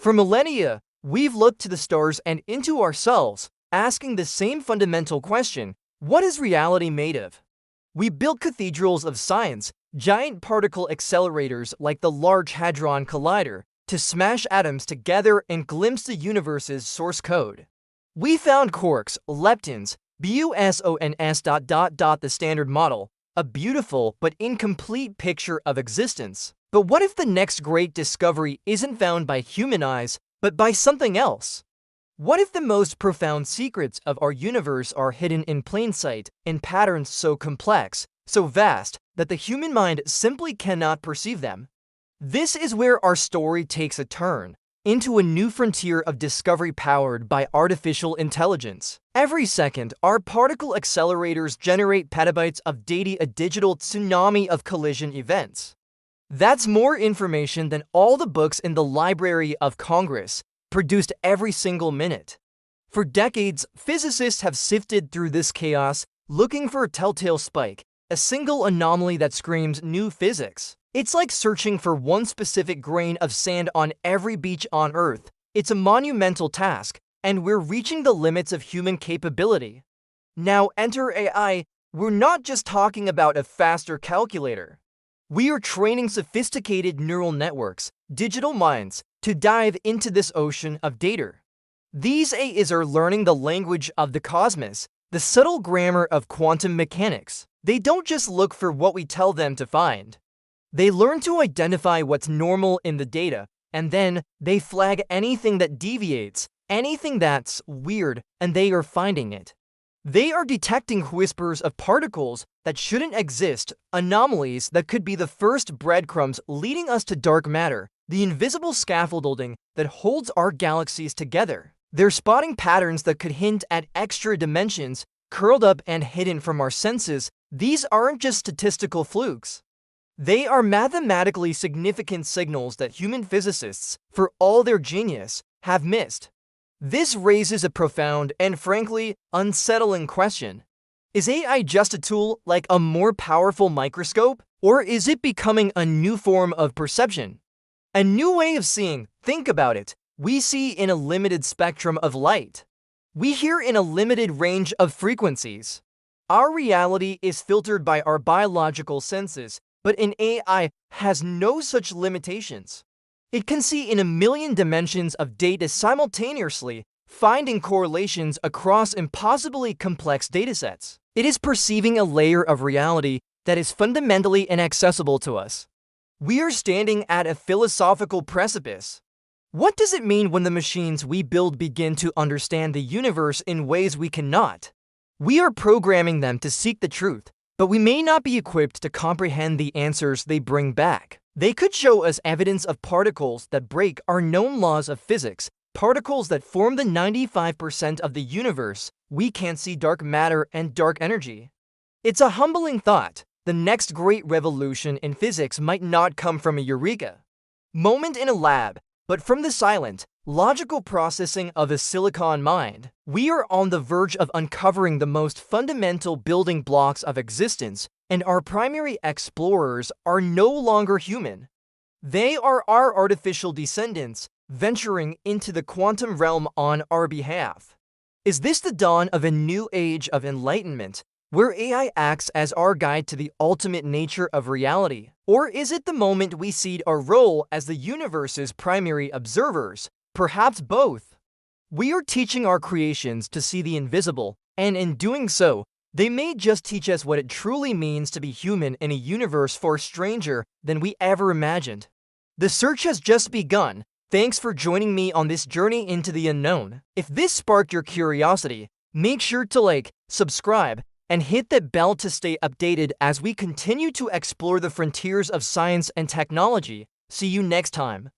For millennia, we've looked to the stars and into ourselves, asking the same fundamental question: what is reality made of? We built cathedrals of science, giant particle accelerators like the Large Hadron Collider, to smash atoms together and glimpse the universe's source code. We found quarks, leptons, bosons. The standard model, a beautiful but incomplete picture of existence. But what if the next great discovery isn't found by human eyes, but by something else? What if the most profound secrets of our universe are hidden in plain sight, in patterns so complex, so vast, that the human mind simply cannot perceive them? This is where our story takes a turn, into a new frontier of discovery powered by artificial intelligence. Every second, our particle accelerators generate petabytes of data, a digital tsunami of collision events. That's more information than all the books in the Library of Congress, produced every single minute. For decades, physicists have sifted through this chaos, looking for a telltale spike, a single anomaly that screams new physics. It's like searching for one specific grain of sand on every beach on Earth. It's a monumental task, and we're reaching the limits of human capability. Now enter AI. We're not just talking about a faster calculator. We are training sophisticated neural networks, digital minds, to dive into this ocean of data. These AIs are learning the language of the cosmos, the subtle grammar of quantum mechanics. They don't just look for what we tell them to find. They learn to identify what's normal in the data, and then they flag anything that deviates, anything that's weird, and they are finding it. They are detecting whispers of particles that shouldn't exist, anomalies that could be the first breadcrumbs leading us to dark matter, the invisible scaffolding that holds our galaxies together. They're spotting patterns that could hint at extra dimensions, curled up and hidden from our senses. These aren't just statistical flukes. They are mathematically significant signals that human physicists, for all their genius, have missed. This raises a profound and frankly unsettling question. Is AI just a tool, like a more powerful microscope? Or is it becoming a new form of perception? A new way of seeing? Think about it. We see in a limited spectrum of light. We hear in a limited range of frequencies. Our reality is filtered by our biological senses, but an AI has no such limitations. It can see in a million dimensions of data simultaneously, finding correlations across impossibly complex datasets. It is perceiving a layer of reality that is fundamentally inaccessible to us. We are standing at a philosophical precipice. What does it mean when the machines we build begin to understand the universe in ways we cannot? We are programming them to seek the truth, but we may not be equipped to comprehend the answers they bring back. They could show us evidence of particles that break our known laws of physics, particles that form the 95% of the universe. We can't see dark matter and dark energy. It's a humbling thought. The next great revolution in physics might not come from a eureka moment in a lab, but from the silent, logical processing of a silicon mind. We are on the verge of uncovering the most fundamental building blocks of existence, and our primary explorers are no longer human. They are our artificial descendants, venturing into the quantum realm on our behalf. Is this the dawn of a new age of enlightenment, where AI acts as our guide to the ultimate nature of reality? Or is it the moment we cede our role as the universe's primary observers? Perhaps both. We are teaching our creations to see the invisible, and in doing so, they may just teach us what it truly means to be human in a universe far stranger than we ever imagined. The search has just begun. Thanks for joining me on this journey into the unknown. If this sparked your curiosity, make sure to like, subscribe, and hit that bell to stay updated as we continue to explore the frontiers of science and technology. See you next time.